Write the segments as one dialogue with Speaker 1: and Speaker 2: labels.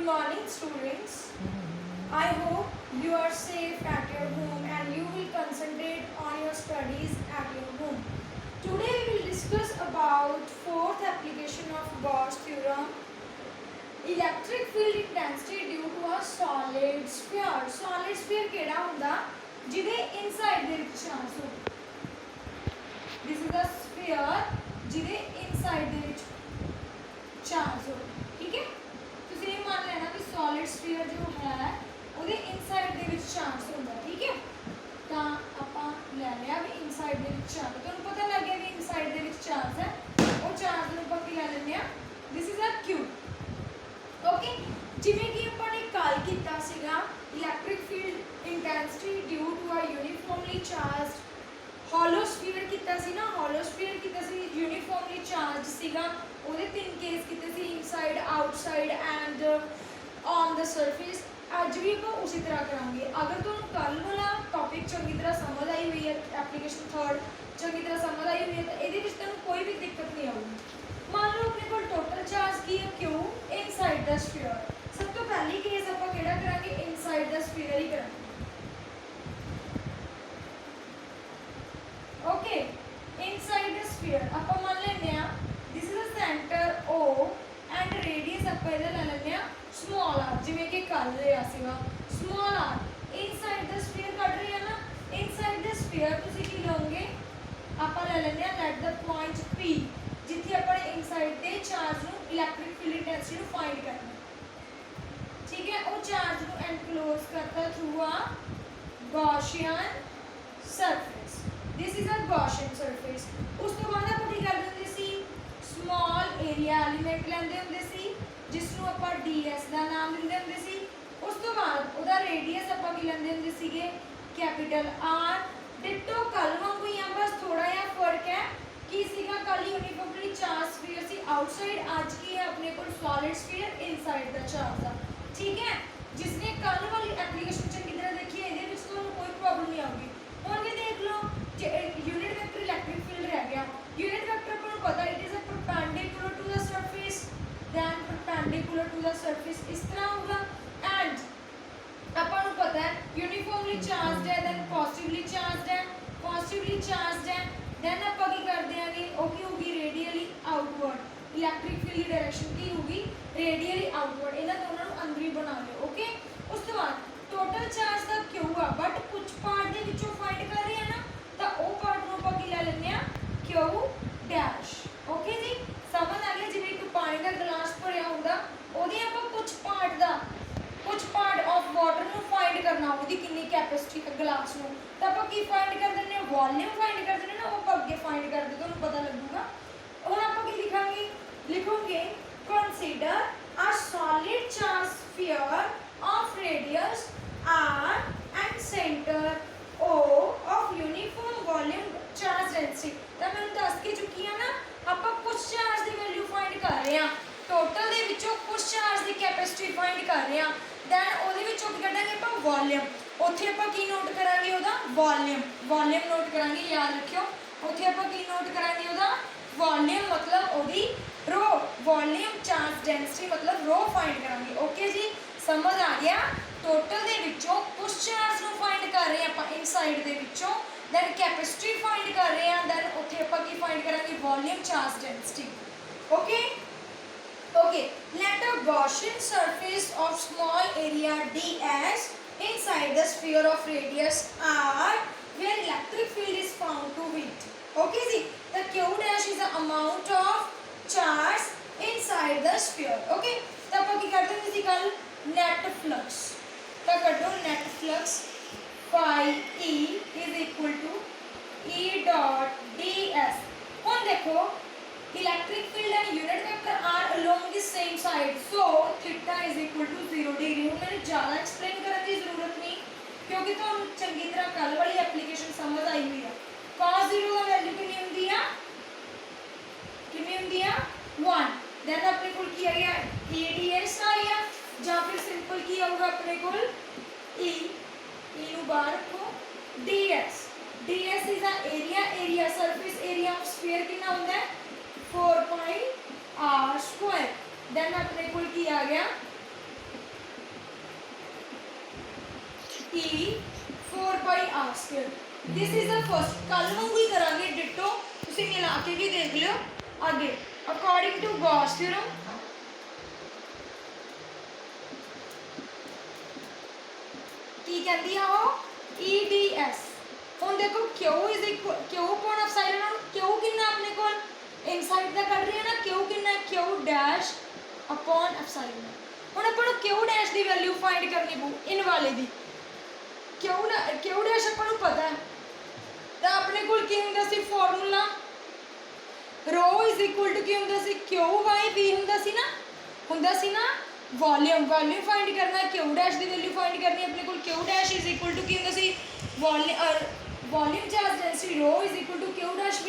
Speaker 1: Good morning, students. I hope you are safe at your home and you will concentrate on your studies at your home. Today we will discuss about fourth application of Gauss theorem. Electric field intensity due to a solid sphere. Solid sphere केड़ा हुंदा जिदे inside they which charge हो. This is a sphere जिदे inside they which charge हो. ठीक है? तुसीं ये मान लेना कि solid sphere जो है ਉਹਦੇ ਇਨਸਾਈਡ ਦੇ ਵਿੱਚ ਚਾਰਜ ਹੁੰਦਾ. ਠੀਕ ਹੈ, ਤਾਂ ਆਪਾਂ ਲੈ ਲਿਆ ਵੀ ਇਨਸਾਈਡ ਦੇ ਵਿੱਚ ਚਾਰਜ. ਤੁਹਾਨੂੰ ਪਤਾ ਲੱਗ ਗਿਆ ਵੀ ਇਨਸਾਈਡ ਦੇ ਵਿੱਚ ਚਾਰਜ ਹੈ. ਉਹ ਚਾਰਜ ਨੂੰ ਆਪਾਂ ਕੀ ਲੈ ਲੈਂਦੇ ਆ, this is a Q. Okay, ਜਿਵੇਂ ਕਿ ਆਪਾਂ ਨੇ ਕੱਲ ਕੀਤਾ ਸੀਗਾ electric field intensity due to a uniformly charged hollow sphere ਕੀਤਾ ਸੀ ਨਾ. ਹੋਲੋ ਸਫੀਅਰ ਕੀਤਾ ਸੀ, ਯੂਨੀਫਾਰਮਲੀ ਚਾਰਜ ਸੀਗਾ. ਉਹਦੇ ਤਿੰਨ ਕੇਸ ਕੀਤੇ ਸੀ, inside, outside and on the surface. ਅੱਜ ਵੀ ਆਪਾਂ ਉਸੇ ਤਰ੍ਹਾਂ ਕਰਾਂਗੇ. ਅਗਰ ਤੁਹਾਨੂੰ ਕੱਲ ਵਾਲਾ ਟੌਪਿਕ ਚੰਗੀ ਤਰ੍ਹਾਂ ਸਮਝ ਆਈ ਹੋਈ ਹੈ, ਐਪਲੀਕੇਸ਼ਨ ਥਰਡ ਚੰਗੀ ਤਰ੍ਹਾਂ ਸਮਝ ਆਈ ਹੋਈ ਹੈ, ਤਾਂ ਇਹਦੇ ਵਿੱਚ ਤੁਹਾਨੂੰ ਕੋਈ ਵੀ ਦਿੱਕਤ ਨਹੀਂ ਆਊਗੀ. ਮੰਨ ਲਓ ਆਪਣੇ ਕੋਲ ਟੋਟਲ ਚਾਰਜ ਕੀ ਹੈ, ਕਿਊ, ਇਨਸਾਈਡ ਦਾ ਸਫੀਅਰ. ਸਭ ਤੋਂ ਪਹਿਲੀ ਕੇਸ ਆਪਾਂ ਕਿਹੜਾ ਕਰਾਂਗੇ, ਇਨਸਾਈਡ ਦਾ ਸਫੀਅਰ ਹੀ ਕਰਾਂਗੇ. ਓਕੇ, ਇਨਸਾਈਡ ਦਾ ਸਫੀਅਰ ਆਪਾਂ ਮੰਨ ਲੈਂਦੇ ਆ this is a center O and radius ਆਪਾਂ ਇਹਦਾ ਲੈ ਲੈਂਦੇ ਆ small r, ਜਿਵੇਂ ਕਿ ਕਰ ਰਿਹਾ ਸੀਗਾ small r. ਇਨਸਾਈਡ ਦਾ ਸਫੀਅਰ ਕੱਢ ਰਹੇ ਆ ਨਾ, ਇਨਸਾਈਡ ਦਾ ਸਫੀਅਰ ਤੁਸੀਂ ਕੀ ਲਓਗੇ, ਆਪਾਂ ਲੈ ਲੈਂਦੇ ਆ ਲੈਟ ਦਾ ਪੁਆਇੰਟ P, ਜਿੱਥੇ ਆਪਾਂ ਇਨਸਾਈਡ ਦੇ ਚਾਰਜ ਨੂੰ ਇਲੈਕਟ੍ਰਿਕ ਫੀਲਡ ਇੰਟੈਂਸਿਟੀ ਨੂੰ ਫਾਈਂਡ ਕਰਨਾ. ਠੀਕ ਹੈ, ਉਹ ਚਾਰਜ ਨੂੰ ਐਨਕਲੋਜ਼ ਕਰਤਾ through a Gaussian surface. This is a Gaussian surface. ਉਸ ਤੋਂ ਬਾਅਦ ਆਪਾਂ ਕੀ ਕਰਦੇ ਹੁੰਦੇ ਸੀ, ਸਮਾਲ ਏਰੀਆ ਐਲੀਮੈਂਟ ਲੈਂਦੇ ਹੁੰਦੇ ਸੀ, ਜਿਸ ਨੂੰ ਆਪਾਂ ds ਦਾ ਨਾਮ ਦਿੰਦੇ ਹੁੰਦੇ ਸੀ. ਉਸ ਤੋਂ ਬਾਅਦ ਉਹਦਾ ਰੇਡੀਅਸ ਆਪਾਂ ਕੀ ਲੈਂਦੇ ਹੁੰਦੇ ਸੀਗੇ, ਕੈਪੀਟਲ R. ਡਿਟੋ ਕੱਲ ਵਾਂਗੂ ਹੀ ਆ, ਬਸ ਥੋੜਾ ਜਿਹਾ ਫਰਕ ਹੈ. ਕੀ ਸੀਗਾ, ਕੱਲ ਯੂਨੀਫਾਰਮਲੀ ਚਾਰਜ ਸਫੀਅਰ ਸੀ ਆਊਟਸਾਈਡ, ਅੱਜ ਕੀ ਹੈ ਆਪਣੇ ਕੋਲ ਸੋਲਿਡ ਸਫੀਅਰ ਇਨਸਾਈਡ ਦਾ ਚਾਰਜ ਆ. ਠੀਕ ਹੈ, ਜਿਸਨੇ ਕੱਲ ਵਾਲੀ ਐਪਲੀਕੇਸ਼ਨ ਚੰਗੀ ਤਰ੍ਹਾਂ ਦੇਖੀ ਹੈ, ਇਹਦੇ ਵਿੱਚ ਤੁਹਾਨੂੰ ਕੋਈ ਪ੍ਰੋਬਲਮ ਨਹੀਂ ਆਊਗੀ. ਹੁਣ ਵੀ ਦੇਖ ਲਓ, ਜੇ ਯੂਨਿਟ ਵੈਕਟਰ ਇਲੈਕਟ੍ਰਿਕ ਫੀਲਡ ਰਹਿ ਗਿਆ. ਯੂਨਿਟ ਵੈਕਟਰ ਆਪਾਂ ਨੂੰ ਪਤਾ it is a perpendicular to the surface, then perpendicular to the surface ਇਸ ਤਰ੍ਹਾਂ ਹੋਊਗਾ. and ਆਪਾਂ ਨੂੰ ਪਤਾ ਹੈ uniformly charged ਹੈ, then positively charged ਹੈ, positively charged ਹੈ, then ਆਪਾਂ ਕੀ ਕਰਦੇ ਆਂਗੇ, ਉਹ ਕੀ ਹੋਊਗੀ, radially outward. ਇਲੈਕਟ੍ਰਿਕ ਫੀਲਡ ਦੀ ਡਾਇਰੈਕਸ਼ਨ ਕੀ ਹੋਊਗੀ, radially outward. ਇਹਨਾਂ ਦੋਨਾਂ ਨੂੰ ਅੰਦਰ ਹੀ ਬਣਾ ਲਿਓ. ਓਕੇ, ਉਸ ਤੋਂ ਬਾਅਦ ਟੋਟਲ ਚਾਰਜ ਦਾ ਕਿਊ ਆ, ਬਟ ਕੁਝ ਪਾਰਟ ਦੇ ਵਿੱਚੋਂ ਫਾਈਂਡ ਕਰ ਰਹੇ ਆ ਨਾ, ਤਾਂ ਉਹ ਪਾਰਟ ਨੂੰ ਆਪਾਂ ਕੀ ਲੈ ਲੈਂਦੇ ਆ, ਕਿਊ ਡੈਸ਼. ਓਕੇ ਜੀ, ਸਮਝ ਆ ਗਿਆ. ਜਿਵੇਂ ਇੱਕ ਪਾਣੀ ਦਾ ਗਲਾਸ ਭਰਿਆ ਹੁੰਦਾ, ਉਹਦੀ ਆਪਾਂ ਕੁਝ ਪਾਰਟ ਆਫ ਵਾਟਰ ਨੂੰ ਫਾਈਂਡ ਕਰਨਾ, ਉਹਦੀ ਕਿੰਨੀ ਕੈਪੈਸਿਟੀ ਹੈ ਗਲਾਸ ਨੂੰ, ਤਾਂ ਆਪਾਂ ਕੀ ਫਾਈਂਡ ਕਰ ਦਿੰਦੇ ਹਾਂ, ਵੋਲਿਊਮ ਫਾਈਂਡ ਕਰ ਦਿੰਦੇ ਨਾ. ਉਹ ਆਪਾਂ ਅੱਗੇ ਫਾਈਂਡ ਕਰਦੇ, ਤੁਹਾਨੂੰ ਪਤਾ ਲੱਗੂਗਾ. ਹੁਣ ਆਪਾਂ ਕੀ ਲਿਖਾਂਗੇ, ਲਿਖੋਗੇ consider a solid charge sphere of radius r and centre O of uniform volume charge density. ਤਾਂ ਮੈਨੂੰ ਦੱਸ ਕੇ ਚੁੱਕੀ ਆ ਨਾ, ਆਪਾਂ ਕੁਝ ਚਾਰਜ ਦੀ ਵੈਲਿਊ ਫਾਈਂਡ ਕਰ ਰਹੇ ਹਾਂ, ਟੋਟਲ ਦੇ ਵਿੱਚੋਂ ਕੁਝ ਚਾਰਜ ਦੀ ਕੈਪੈਸਿਟੀ ਫਾਈਂਡ ਕਰ ਰਹੇ ਹਾਂ, ਦੈਨ ਉਹਦੇ ਵਿੱਚੋਂ ਕੀ ਕੱਢਾਂਗੇ ਆਪਾਂ, ਵੋਲਿਊਮ. ਉੱਥੇ ਆਪਾਂ ਕੀ ਨੋਟ ਕਰਾਂਗੇ, ਉਹਦਾ ਵੋਲਿਊਮ. ਵੋਲਿਊਮ ਨੋਟ ਕਰਾਂਗੇ, ਯਾਦ ਰੱਖਿਓ. ਉੱਥੇ ਆਪਾਂ ਕੀ ਨੋਟ ਕਰਾਂਗੇ, ਉਹਦਾ ਵੋਲਿਊਮ, ਮਤਲਬ ਉਹਦੀ ਰੋ. ਵੋਲਿਊਮ ਚਾਰਜ ਡੈਂਸਿਟੀ ਮਤਲਬ ਰੋ ਫਾਈਂਡ ਕਰਾਂਗੇ. ਓਕੇ ਜੀ, ਸਮਝ ਆ ਗਿਆ. ਟੋਟਲ ਦੇ ਵਿੱਚੋਂ ਕੁਝ ਚਾਰਜ ਨੂੰ ਫਾਈਂਡ ਕਰ ਰਹੇ ਹਾਂ ਆਪਾਂ ਇਨਸਾਈਡ ਦੇ ਵਿੱਚੋਂ, then capacity find ਕਰ ਰਹੇ ਹਾਂ, then ਉੱਥੇ ਆਪਾਂ ਕੀ find ਕਰਾਂਗੇ, volume charge density. okay, let a Gaussian surface of small area ds inside the sphere of radius r where electric field is found to be. okay ji, the q dash is the amount of charge inside the sphere. okay, ਤਾਂ ਆਪਾਂ ਕੀ ਕਰਦੇ ਹੁੰਦੇ ਸੀ ਕੱਲ, net flux. ਤਾਂ ਕੱਢੋ net flux, phi e is equal to E dot ds. ਹੁਣ ਦੇਖੋ, electric field and unit vector are along the same side, so theta is equal to 0 degree. ਹੁਣ ਮੈਨੂੰ ਜ਼ਿਆਦਾ ਐਕਸਪਲੇਨ ਕਰਨ ਦੀ ਜ਼ਰੂਰਤ ਨਹੀਂ, ਕਿਉਂਕਿ ਤੁਹਾਨੂੰ ਚੰਗੀ ਤਰ੍ਹਾਂ ਕੱਲ ਵਾਲੀ ਐਪਲੀਕੇਸ਼ਨ ਸਮਝ ਆਈ ਹੋਈ ਆ. cos 0 ਦਾ ਵੈਲਿਊ ਕਿੰਨੀ ਹੁੰਦੀ ਆ, 1. then ਆਪਣੇ ਕੋਲ ਕੀ ਆ ਗਿਆ, eds ਆ ਗਿਆ, ਜਾਂ ਫਿਰ ਸਿੰਪਲ ਕੀ ਆਊਗਾ ਆਪਣੇ ਕੋਲ, e ਨੂੰ ਬਾਹਰ ਰੱਖੋ, ds. ds is the area surface area of sphere कितना होता है 4 pi r square. then अपने को की आ गया E 4 pi r square. This is the first. कल वांगू ही करांगे डिटो, तुसीं मिला के भी देख लियो आगे. According to Gauss theorem, की कहती है वो EDS. ਹੁਣ देखो Q is equal Q upon epsilon. Q कितना अपने को इनसाइड का कट रही है ना, Q कितना है Q डैश अपॉन epsilon. ਹੁਣ ਆਪਾਂ ਨੂੰ Q डैश ਦੀ ਵੈਲਿਊ ਫਾਈਂਡ ਕਰਨੀ ਪਊ ਇਨ ਵਾਲੇ ਦੀ. Q डैश ਆਪਾਂ ਨੂੰ ਪਤਾ ਹੈ ਤਾਂ ਆਪਣੇ ਕੋਲ ਕੀ ਹੁੰਦਾ ਸੀ formula, rho is equal to ਕੀ ਹੁੰਦਾ ਸੀ QYV ਹੁੰਦਾ ਸੀ ਨਾ वॉल्यूम फाइंड करना है, Q डैश की वैल्यू फाइंड करनी है अपने को. Q dash is equal to की होंदा सी volume charge density rho is equal to Q dash V,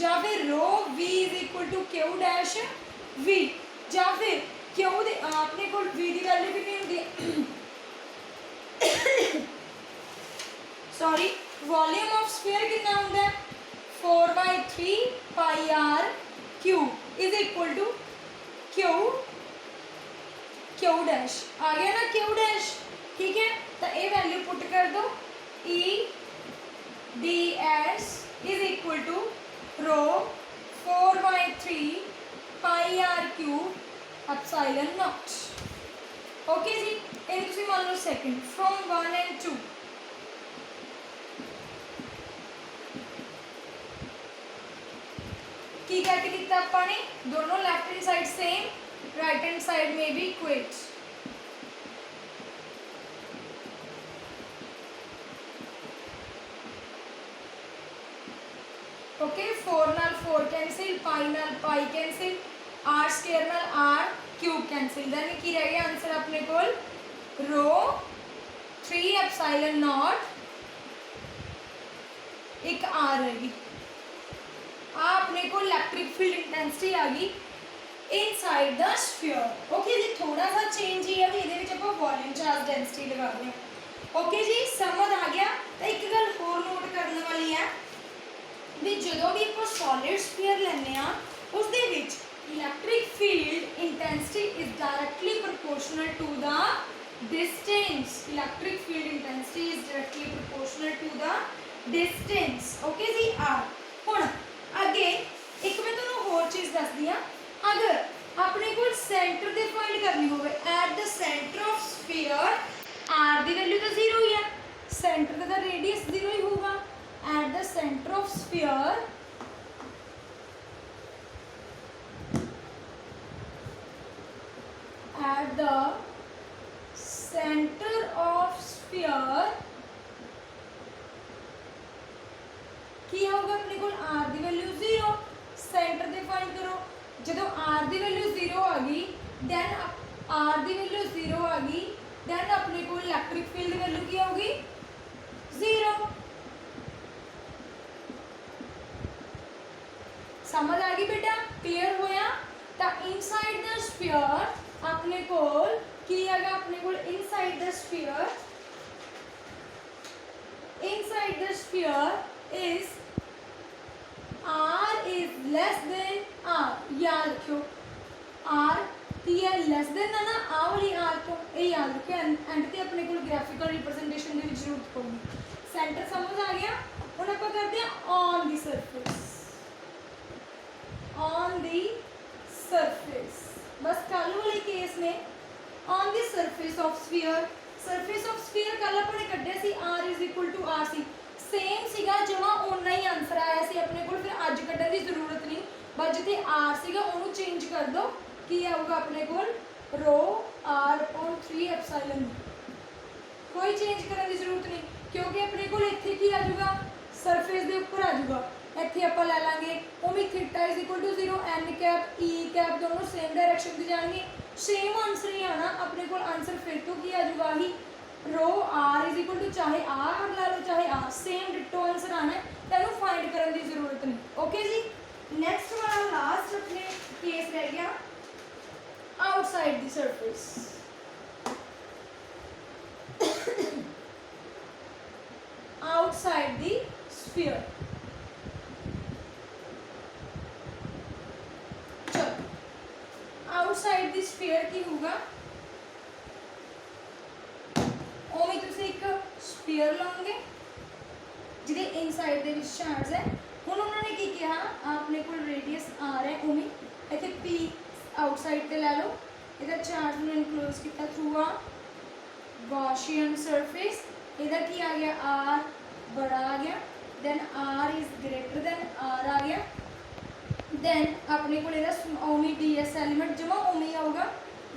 Speaker 1: या फिर rho V is equal to Q dash V, या फिर Q दे अपने को V की वैल्यू कितनी होंदी है सॉरी वॉल्यूम ऑफ स्फीयर कितना होंदा है 4/3 pi r cube is equal to Q dash. आ गया ना Q डैश, ठीक है. तो ये वैल्यू पुट कर दो EDS is equal to rho 4/3 pi r cube epsilon nought. Okay ji. इन तुसीं मान लो सेकंड फ्रॉम 1 and 2. की कैट किया अपने दोनों left hand side same, right hand side में भी इक्वेट. ओके 4 नाल 4 कैंसिल, पाई नाल पाई कैंसिल, r स्क्वायर नाल r क्यूब कैंसिल. देन की रह गया आंसर अपने को रो 3 एप्सिलॉन नॉट एक r रहेगी. आपने को इलेक्ट्रिक फील्ड इंटेंसिटी आ गई इनसाइड द स्फीयर. ओके जी. थोड़ा सा चेंज ही है भी ਇਹਦੇ ਵਿੱਚ ਆਪਾਂ वॉल्यूम चार्ज डेंसिटी लगाते हैं. ओके जी. समझ आ गया. तो एक गल होर नोट करने वाली है भी ਜਦੋਂ ਵੀ ਆਪਾਂ सॉलिड स्फीयर ਲੈਂਦੇ ਆ ਉਸ ਦੇ ਵਿੱਚ electric field intensity is directly proportional to the distance. Electric field intensity is directly proportional to the distance. Okay जी. r ਹੁਣ ਅੱਗੇ ਇੱਕ ਮੈਂ ਤੁਹਾਨੂੰ ਹੋਰ ਚੀਜ਼ ਦੱਸਦੀ ਆ. अगर अपने को सेंटर दे फाइंड करनी हो at the centre of sphere r की वैल्यू तो 0 ही है, सेंटर का रेडियस 0 ही होगा. At the centre of sphere at the centre of sphere की होगा अपने को r की वैल्यू 0. सेंटर दे फाइंड करो. ਜਦੋਂ r ਦੀ ਵੈल्यू 0 आ गई दैन r ਦੀ ਵੈल्यू 0 आ गई दैन अपने को इलेक्ट्रिक फील्ड की वैल्यू क्या होगी 0. समझ आ गई बेटा, क्लियर होया. तो इनसाइड द स्फीयर अपने को की हैगा अपने को inside the sphere is r is less than r. याद रखियो r की है लेस देन है ना आ वाली r को ये याद रखियो. एंड ते अपने को ग्राफिकल रिप्रेजेंटेशन की जरूरत पड़ेगी. सेंटर समझ आ गया. हुण आपां करते हैं on the surface. On the surface बस कल वाले केस में on the surface of sphere. Surface of sphere कल अपने कढ़िया सी r is equal to r सी. सेम सीगा जमा उन्ना ही आंसर आया सी अपने को. फिर अज कढ़न की जरूरत नहीं, बस जिथे r सीगा उन्होंने चेंज कर दो. की आऊगा अपने को रो r/3 एप्सिलॉन. कोई चेंज करने की जरूरत नहीं क्योंकि अपने को इत्थे की आ जाऊगा सरफेस के उपर आ जाऊगा. इत्थे आपां लै लांगे उमें theta is equal to 0, n cap e cap दोनों सेम डायरेक्शन से जाएंगे. सेम आंसर ही आना अपने को. आंसर फिर तो की आ जाऊगा ही रो r इज इक्वल टू चाहे r ला लो चाहे r, सेम डिटो आंसर आना है. तेनों फाइंड करने की जरूरत नहीं. ओके जी. नेक्स्ट वाला लास्ट अपने केस रह गया outside the surface. Outside the sphere. चलो आउटसाइड द स्फीयर की होगा ओमें तुसी एक ਸਫੀਅਰ ਲਓਗੇ ਜਿਹਦੇ ਇਨਸਾਈਡ ਦੇ ਵਿੱਚ ਚਾਰਜ ਹੈ। ਹੁਣ ਉਹਨਾਂ ਨੇ ਕੀ ਕਿਹਾ, ਆਪਣੇ ਕੋਲ ਰੇਡੀਅਸ ਆਰ ਹੈ, ਉਵੇਂ ਇੱਥੇ ਪੀ ਆਊਟਸਾਈਡ ਤੇ ਲੈ ਲਓ, ਇਹਦਾ ਚਾਰਜ ਨੂੰ ਇਨਕਲੋਜ਼ ਕੀਤਾ ਥਰੂ ਆ ਗੌਸੀਅਨ ਸਰਫੇਸ। ਇਹਦਾ ਕੀ ਆ ਗਿਆ, ਆਰ बड़ा आ गया, then r is greater than r आ गया, देन अपने को ओमी डी एस एलीमेंट जमा ओमी आऊगा।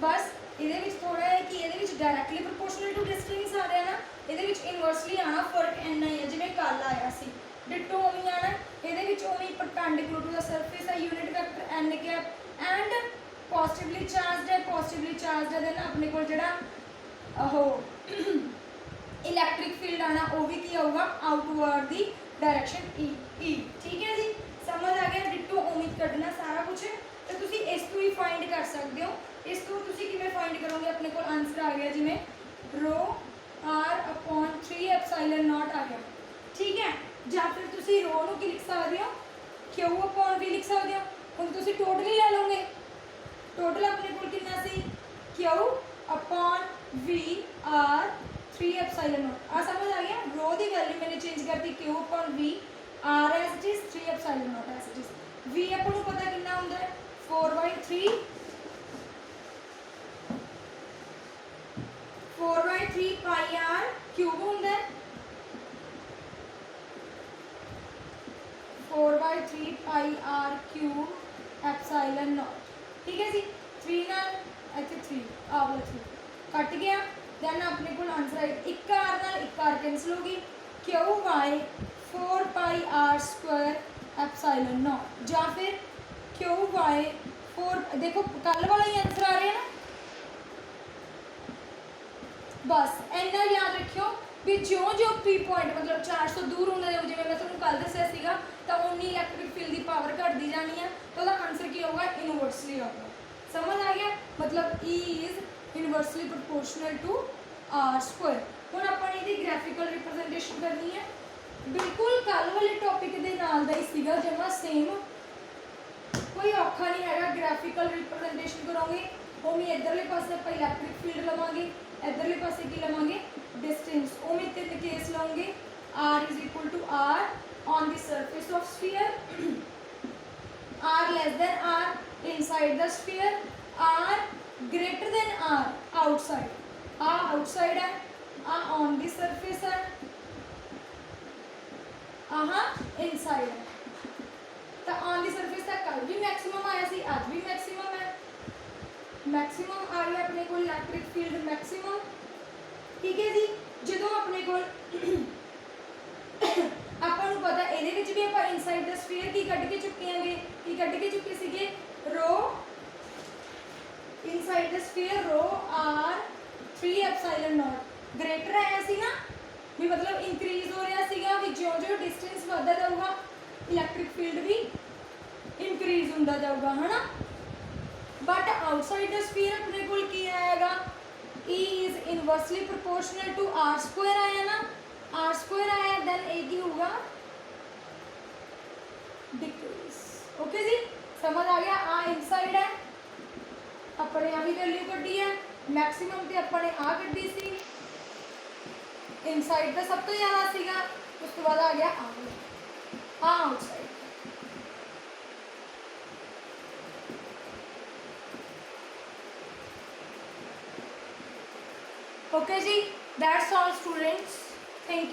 Speaker 1: बस ये थोड़ा है कि ये डायरैक्टली प्रोपोर्शनल टू डिस्टेंस आ रहा है ना, ये इनवर्सली आना, फर्क इन्ना ही है जिवें कल आया सी, डिटो ओमी आना, ये ओमी परपेंडिकुलर टू द सरफेस है, unit vector n cap and positively charged है, देन अपने को जिहड़ा ओह इलैक्ट्रिक फील्ड आना वो भी की आऊगा आउटवर्ड दी डायरेक्शन ई। ठीक है जी, समझ आ गया। डिटो ओमिक कढ़ना सारा कुछ तो तुसी इस तो ही फाइंड कर सकते हो। इस तो तुसी किवें फाइंड करोगे, अपने को आंसर आ गया जिवें रो आर अपॉन 3 एप्सिलॉन नॉट आ गया। ठीक है, या फिर तुसी रो नूं की लिख सकते हो, क्यू अपॉन भी लिख सकते हो। हुण तुसी टोटल ही ले लोगे, टोटल अपने को कितना सी, Q upon V R 3 epsilon nought. आ समझ आ गया। रो की वैल्यू मैंने चेंज कर दी, Q upon V R as it is, 3 epsilon nought as it is. वी अपन को पता कितना होता है, 4/3 पाई आर क्यूब होता है, 4/3 पाई आर क्यूब एप्सिलॉन नॉट। ठीक है जी, 3 नाल इत्थे 3 आ वाला 3 कट गया, दैन अपने को आंसर आए एक आर नाल एक आर कैंसिल होगी, q by 4 pi r square epsilon not, या फिर क्यू वाई 4, देखो कल वाला ही आंसर आ रहा है ना। बस इन्ना याद रखियो भी ज्यों ज्यों पी पॉइंट मतलब 400 दूर होंगे, जिवें मैं तुहानूं कल दस्सिया सीगा, तां उन्नी इलैक्ट्रिक फील्ड की पावर घटती जानी है, तो उसका आंसर की होगा, इनवर्सली होगा। समझ आ गया, मतलब E is inversely proportional to r square. हुण आपां इहदी ग्राफिकल रिप्रजेंटेशन करनी है, बिल्कुल कल वाले टॉपिक के नाल दा ही सीगा, जमा सेम, कोई औखा नहीं है। ग्राफिकल रिप्रजेंटेशन करोगे उमें इधरले पासे आप इलैक्ट्रिक फील्ड लवांगे, इधरले पासे की लवांगे डिस्टेंस, उमें 3 केस लवांगे, r is equal to r on the surface of sphere, r less than r inside the sphere, r greater than r outside, आ आउटसाइड है, आ ऑन द सरफेस है, आहा इनसाइड है। तो ऑन दी सरफेस तक कल भी मैक्सिमम आया सी, आज भी मैक्सिमम है, मैक्सिमम आ गया अपने को इलैक्ट्रिक फील्ड मैक्सिमम। ठीक है जी, जो अपने को अपन को पता ये भी आप इनसाइड द स्फीयर की कट के चुके हैं, की कट के चुके सीगे, rho inside the sphere rho r 3 epsilon nought greater आया सी ना, भी मतलब इंक्रीज हो रहा सीगा, भी ज्यों ज्यों डिस्टेंस बढ़ता जाऊगा इलैक्ट्रिक फील्ड भी इंक्रीज होता जाऊगा, है ना। बट आउटसाइड द स्फीयर अपने को की आएगा, E is inversely proportional to r square आया ना, आर स्क्वायर आया, देन ए की होगा डिक्रीज। ओके जी, समझ आ गया। आ इनसाइड है, अपने आ भी वैल्यू कड्डी है, मैक्सिमम तो अपने आ कड्डी सी, इनसाइड का सब तो ज़्यादा सीगा, उसके बाद आ गया आ outside. Okay ji, that's all students, thank you.